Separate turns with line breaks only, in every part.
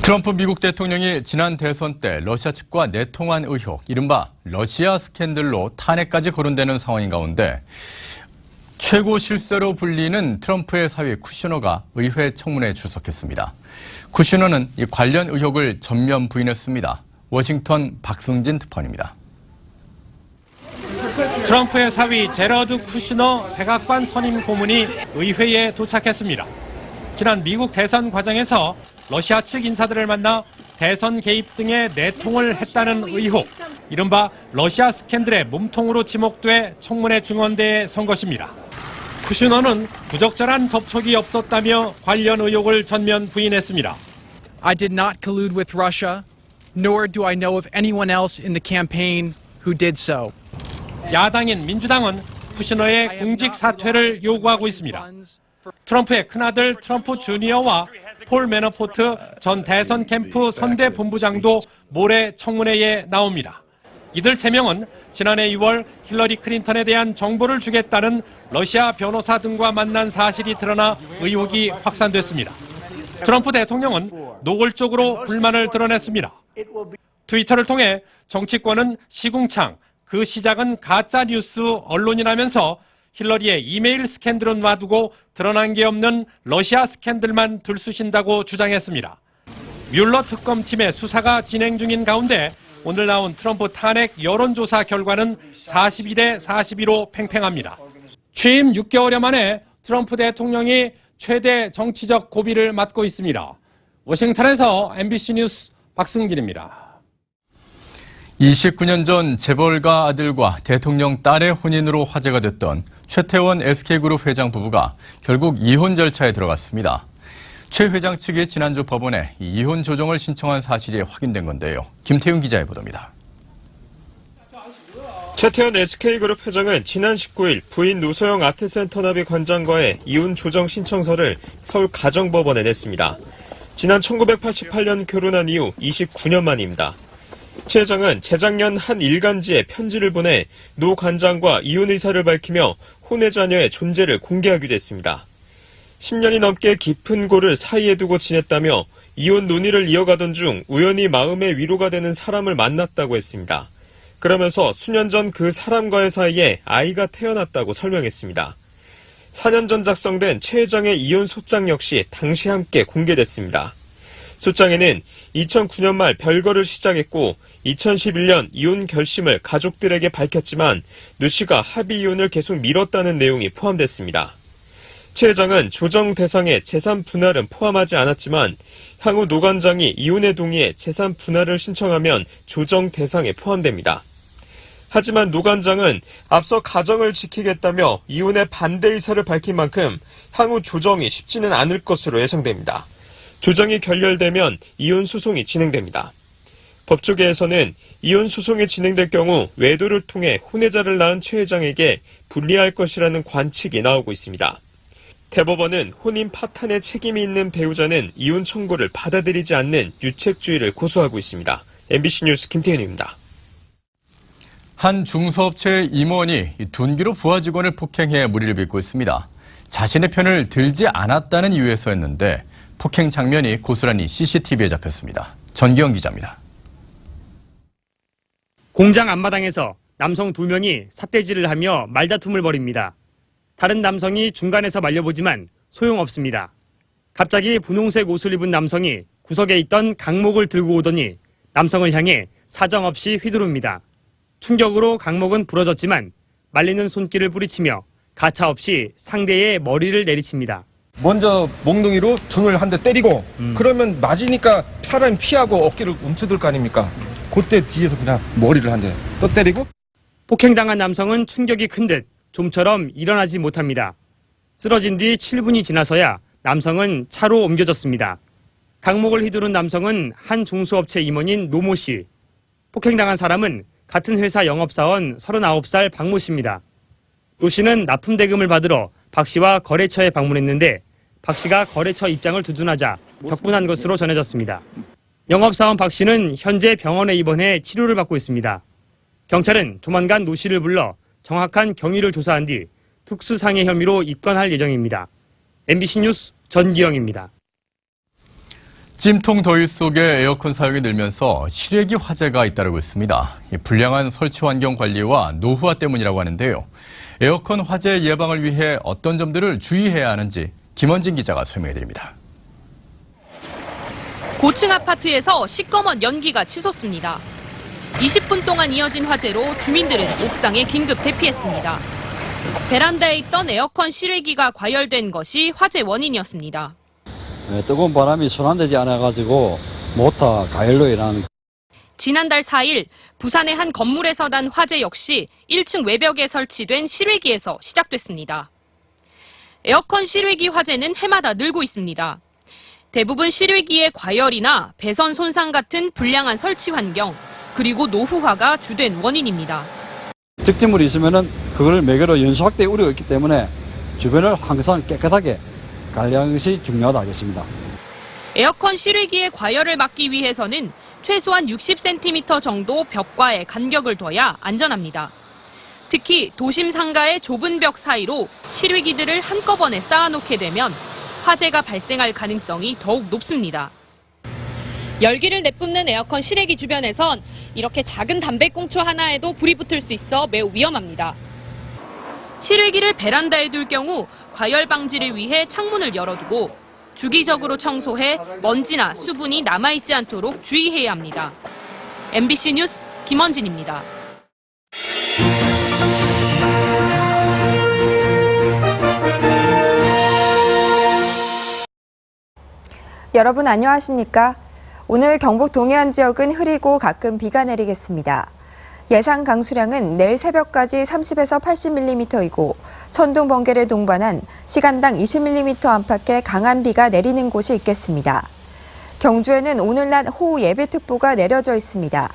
트럼프 미국 대통령이 지난 대선 때 러시아 측과 내통한 의혹, 이른바 러시아 스캔들로 탄핵까지 거론되는 상황인 가운데 최고 실세로 불리는 트럼프의 사위 쿠시너가 의회 청문회에 출석했습니다. 쿠시너는 이 관련 의혹을 전면 부인했습니다. 워싱턴 박승진 특파원입니다.
트럼프의 사위 제러드 쿠시너 백악관 선임 고문이 의회에 도착했습니다. 지난 미국 대선 과정에서 러시아 측 인사들을 만나 대선 개입 등의 내통을 했다는 의혹, 이른바 러시아 스캔들의 몸통으로 지목돼 청문회 증언대에 선 것입니다. 쿠시너는 부적절한 접촉이 없었다며 관련 의혹을 전면 부인했습니다.
I did not collude with Russia, nor do I know of anyone else in the campaign who did so.
야당인 민주당은 쿠시너의 공직 사퇴를 요구하고 있습니다. 트럼프의 큰아들 트럼프 주니어와 폴 매너포트 전 대선 캠프 선대 본부장도 모레 청문회에 나옵니다. 이들 3명은 지난해 6월 힐러리 클린턴에 대한 정보를 주겠다는 러시아 변호사 등과 만난 사실이 드러나 의혹이 확산됐습니다. 트럼프 대통령은 노골적으로 불만을 드러냈습니다. 트위터를 통해 정치권은 시궁창, 그 시작은 가짜뉴스 언론이라면서 힐러리의 이메일 스캔들은 놔두고 드러난 게 없는 러시아 스캔들만 들쑤신다고 주장했습니다. 뮬러 특검팀의 수사가 진행 중인 가운데 오늘 나온 트럼프 탄핵 여론조사 결과는 42대 42로 팽팽합니다. 취임 6개월여 만에 트럼프 대통령이 최대 정치적 고비를 맞고 있습니다. 워싱턴에서 MBC 뉴스 박승진입니다.
29년 전 재벌가 아들과 대통령 딸의 혼인으로 화제가 됐던 최태원 SK그룹 회장 부부가 결국 이혼 절차에 들어갔습니다. 최 회장 측이 지난주 법원에 이혼 조정을 신청한 사실이 확인된 건데요. 김태훈 기자의 보도입니다.
최태원 SK그룹 회장은 지난 19일 부인 노소영 아트센터나비 관장과의 이혼 조정 신청서를 서울 가정법원에 냈습니다. 지난 1988년 결혼한 이후 29년 만입니다. 최 회장은 재작년 한 일간지에 편지를 보내 노 관장과 이혼 의사를 밝히며 혼외 자녀의 존재를 공개하기도 했습니다. 10년이 넘게 깊은 골을 사이에 두고 지냈다며 이혼 논의를 이어가던 중 우연히 마음의 위로가 되는 사람을 만났다고 했습니다. 그러면서 수년 전 그 사람과의 사이에 아이가 태어났다고 설명했습니다. 4년 전 작성된 최 회장의 이혼 소장 역시 당시 함께 공개됐습니다. 소장에는 2009년 말 별거를 시작했고 2011년 이혼 결심을 가족들에게 밝혔지만 노 씨가 합의 이혼을 계속 미뤘다는 내용이 포함됐습니다. 최 회장은 조정 대상에 재산 분할은 포함하지 않았지만 향후 노 관장이 이혼에 동의해 재산 분할을 신청하면 조정 대상에 포함됩니다. 하지만 노 관장은 앞서 가정을 지키겠다며 이혼에 반대 의사를 밝힌 만큼 향후 조정이 쉽지는 않을 것으로 예상됩니다. 조정이 결렬되면 이혼 소송이 진행됩니다. 법조계에서는 이혼 소송이 진행될 경우 외도를 통해 혼외자를 낳은 최 회장에게 불리할 것이라는 관측이 나오고 있습니다. 대법원은 혼인 파탄에 책임이 있는 배우자는 이혼 청구를 받아들이지 않는 유책주의를 고수하고 있습니다. MBC 뉴스 김태현입니다.
한 중소업체의 임원이 둔기로 부하 직원을 폭행해 무리를 빚고 있습니다. 자신의 편을 들지 않았다는 이유에서였는데 폭행 장면이 고스란히 CCTV에 잡혔습니다. 전기영 기자입니다.
공장 앞마당에서 남성 2명이 삿대질을 하며 말다툼을 벌입니다. 다른 남성이 중간에서 말려보지만 소용없습니다. 갑자기 분홍색 옷을 입은 남성이 구석에 있던 강목을 들고 오더니 남성을 향해 사정없이 휘두릅니다. 충격으로 강목은 부러졌지만 말리는 손길을 뿌리치며 가차없이 상대의 머리를 내리칩니다.
먼저 몽둥이로 등을 한 대 때리고 그러면 맞으니까 사람이 피하고 어깨를 움츠들 거 아닙니까? 그때 뒤에서 그냥 머리를 한 대 또 때리고.
폭행당한 남성은 충격이 큰 듯 좀처럼 일어나지 못합니다. 쓰러진 뒤 7분이 지나서야 남성은 차로 옮겨졌습니다. 강목을 휘두른 남성은 한 중소업체 임원인 노모 씨. 폭행당한 사람은 같은 회사 영업사원 39살 박모 씨입니다. 노 씨는 납품대금을 받으러 박 씨와 거래처에 방문했는데 박 씨가 거래처 입장을 두둔하자 격분한 것으로 전해졌습니다. 영업사원 박 씨는 현재 병원에 입원해 치료를 받고 있습니다. 경찰은 조만간 노 씨를 불러 정확한 경위를 조사한 뒤 특수상해 혐의로 입건할 예정입니다. MBC 뉴스 전기영입니다.
찜통 더위 속에 에어컨 사용이 늘면서 실외기 화재가 잇따르고 있습니다. 불량한 설치 환경 관리와 노후화 때문이라고 하는데요. 에어컨 화재 예방을 위해 어떤 점들을 주의해야 하는지 김원진 기자가 설명해드립니다.
고층 아파트에서 시꺼먼 연기가 치솟습니다. 20분 동안 이어진 화재로 주민들은 옥상에 긴급 대피했습니다. 베란다에 있던 에어컨 실외기가 과열된 것이 화재 원인이었습니다.
뜨거운 바람이 순환되지 않아가지고 모터 가열로 인한.
지난달 4일 부산의 한 건물에서 난 화재 역시 1층 외벽에 설치된 실외기에서 시작됐습니다. 에어컨 실외기 화재는 해마다 늘고 있습니다. 대부분 실외기의 과열이나 배선 손상 같은 불량한 설치 환경, 그리고 노후화가 주된 원인입니다.
적재물이 있으면은 그걸 매개로 연소 확대 우려가 있기 때문에 주변을 항상 깨끗하게 관리하는 것이 중요하다 하겠습니다.
에어컨 실외기의 과열을 막기 위해서는 최소한 60cm 정도 벽과의 간격을 둬야 안전합니다. 특히 도심 상가의 좁은 벽 사이로 실외기들을 한꺼번에 쌓아놓게 되면 화재가 발생할 가능성이 더욱 높습니다. 열기를 내뿜는 에어컨 실외기 주변에선 이렇게 작은 담배꽁초 하나에도 불이 붙을 수 있어 매우 위험합니다. 실외기를 베란다에 둘 경우 과열 방지를 위해 창문을 열어두고 주기적으로 청소해 먼지나 수분이 남아있지 않도록 주의해야 합니다. MBC 뉴스 김원진입니다.
여러분 안녕하십니까? 오늘 경북 동해안 지역은 흐리고 가끔 비가 내리겠습니다. 예상 강수량은 내일 새벽까지 30에서 80mm이고 천둥, 번개를 동반한 시간당 20mm 안팎의 강한 비가 내리는 곳이 있겠습니다. 경주에는 오늘 낮 호우 예비특보가 내려져 있습니다.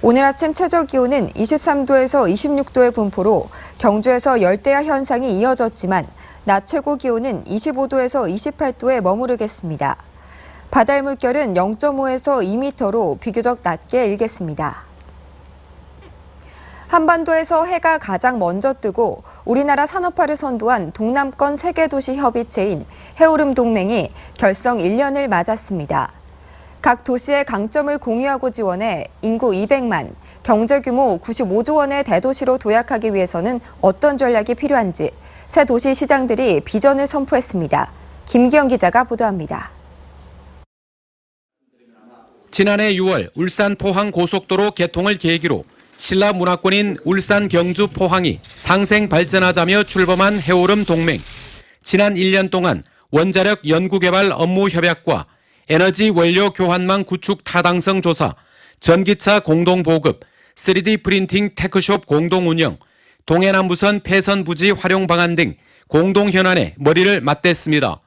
오늘 아침 최저 기온은 23도에서 26도의 분포로 경주에서 열대야 현상이 이어졌지만 낮 최고 기온은 25도에서 28도에 머무르겠습니다. 바다의 물결은 0.5에서 2m로 비교적 낮게 일겠습니다. 한반도에서 해가 가장 먼저 뜨고 우리나라 산업화를 선도한 동남권 세계도시 협의체인 해오름 동맹이 결성 1년을 맞았습니다. 각 도시의 강점을 공유하고 지원해 인구 200만, 경제 규모 95조 원의 대도시로 도약하기 위해서는 어떤 전략이 필요한지 새 도시 시장들이 비전을 선포했습니다. 김기영 기자가 보도합니다.
지난해 6월 울산 포항 고속도로 개통을 계기로 신라 문화권인 울산 경주 포항이 상생 발전하자며 출범한 해오름 동맹. 지난 1년 동안 원자력 연구개발 업무 협약과 에너지 원료 교환망 구축 타당성 조사, 전기차 공동 보급, 3D 프린팅 테크숍 공동 운영, 동해남부선 폐선 부지 활용 방안 등 공동 현안에 머리를 맞댔습니다.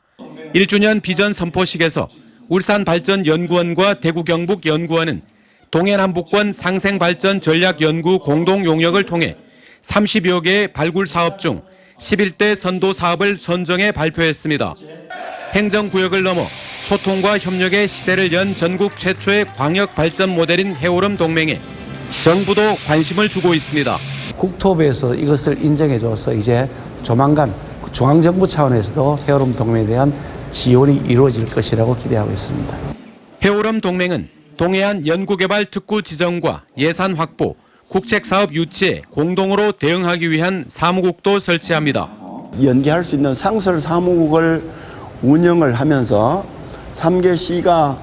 1주년 비전 선포식에서 울산발전연구원과 대구경북연구원은 동해남북권 상생발전 전략연구 공동용역을 통해 30여 개의 발굴 사업 중 11대 선도 사업을 선정해 발표했습니다. 행정구역을 넘어 소통과 협력의 시대를 연 전국 최초의 광역발전 모델인 해오름 동맹에 정부도 관심을 주고 있습니다.
국토부에서 이것을 인정해줘서 이제 조만간 중앙정부 차원에서도 해오름 동맹에 대한 지원이 이루어질 것이라고 기대하고 있습니다.
해오름 동맹은 동해안 연구개발 특구 지정과 예산 확보, 국책사업 유치에 공동으로 대응하기 위한 사무국도 설치합니다.
연계할 수 있는 상설 사무국을 운영을 하면서 3개 시가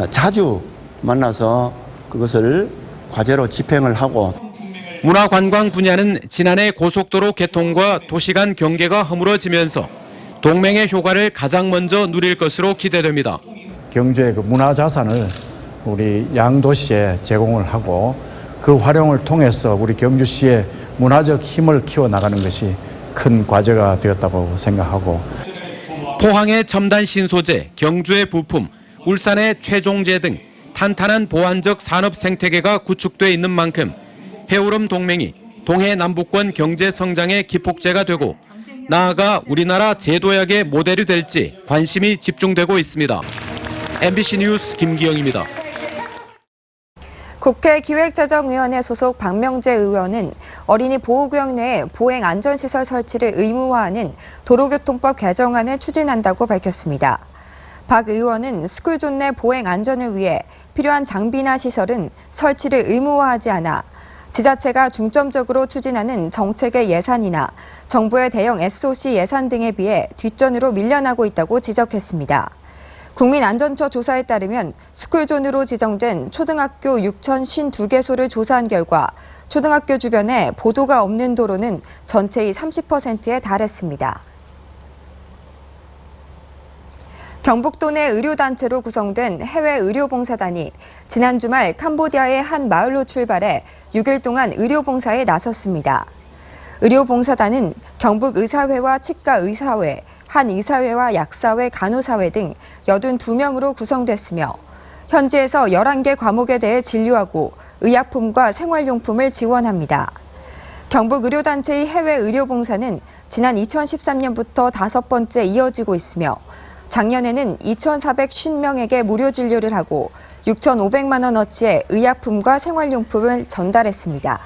자주 만나서 그것을 과제로 집행을 하고.
문화관광 분야는 지난해 고속도로 개통과 도시 간 경계가 허물어지면서 동맹의 효과를 가장 먼저 누릴 것으로 기대됩니다.
경주의 그 문화자산을 우리 양도시에 제공을 하고 그 활용을 통해서 우리 경주시의 문화적 힘을 키워나가는 것이 큰 과제가 되었다고 생각하고.
포항의 첨단 신소재, 경주의 부품, 울산의 최종재 등 탄탄한 보완적 산업 생태계가 구축돼 있는 만큼 해오름 동맹이 동해 남북권 경제 성장의 기폭제가 되고 나아가 우리나라 제도약의 모델이 될지 관심이 집중되고 있습니다. MBC 뉴스 김기영입니다.
국회 기획재정위원회 소속 박명재 의원은 어린이 보호구역 내에 보행 안전시설 설치를 의무화하는 도로교통법 개정안을 추진한다고 밝혔습니다. 박 의원은 스쿨존 내 보행 안전을 위해 필요한 장비나 시설은 설치를 의무화하지 않아 지자체가 중점적으로 추진하는 정책의 예산이나 정부의 대형 SOC 예산 등에 비해 뒷전으로 밀려나고 있다고 지적했습니다. 국민안전처 조사에 따르면 스쿨존으로 지정된 초등학교 6,052개소를 조사한 결과 초등학교 주변에 보도가 없는 도로는 전체의 30%에 달했습니다. 경북도 내 의료단체로 구성된 해외 의료봉사단이 지난 주말 캄보디아의 한 마을로 출발해 6일 동안 의료봉사에 나섰습니다. 의료봉사단은 경북의사회와 치과의사회, 한의사회와 약사회, 간호사회 등 82명으로 구성됐으며 현지에서 11개 과목에 대해 진료하고 의약품과 생활용품을 지원합니다. 경북의료단체의 해외 의료봉사는 지난 2013년부터 5번째 이어지고 있으며 작년에는 2,450명에게 무료 진료를 하고 6,500만 원어치의 의약품과 생활용품을 전달했습니다.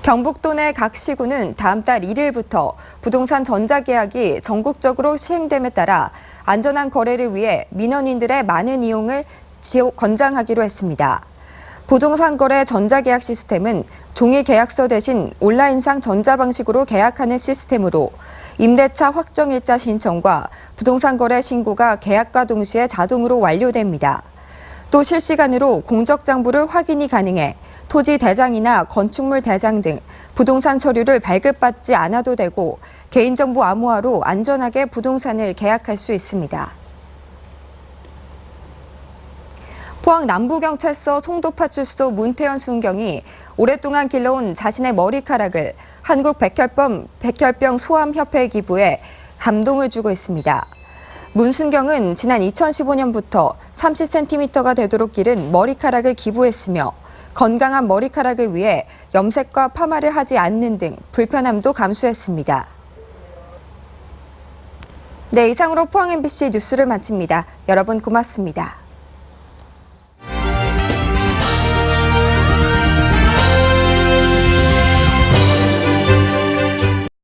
경북도 내 각 시군은 다음 달 1일부터 부동산 전자계약이 전국적으로 시행됨에 따라 안전한 거래를 위해 민원인들의 많은 이용을 권장하기로 했습니다. 부동산 거래 전자계약 시스템은 종이 계약서 대신 온라인상 전자방식으로 계약하는 시스템으로 임대차 확정일자 신청과 부동산 거래 신고가 계약과 동시에 자동으로 완료됩니다. 또 실시간으로 공적장부를 확인이 가능해 토지 대장이나 건축물 대장 등 부동산 서류를 발급받지 않아도 되고 개인정보 암호화로 안전하게 부동산을 계약할 수 있습니다. 포항 남부경찰서 송도파출소 문태현 순경이 오랫동안 길러온 자신의 머리카락을 한국 백혈병 소암협회에 기부해 감동을 주고 있습니다. 문 순경은 지난 2015년부터 30cm가 되도록 기른 머리카락을 기부했으며 건강한 머리카락을 위해 염색과 파마를 하지 않는 등 불편함도 감수했습니다. 네, 이상으로 포항 MBC 뉴스를 마칩니다. 여러분 고맙습니다.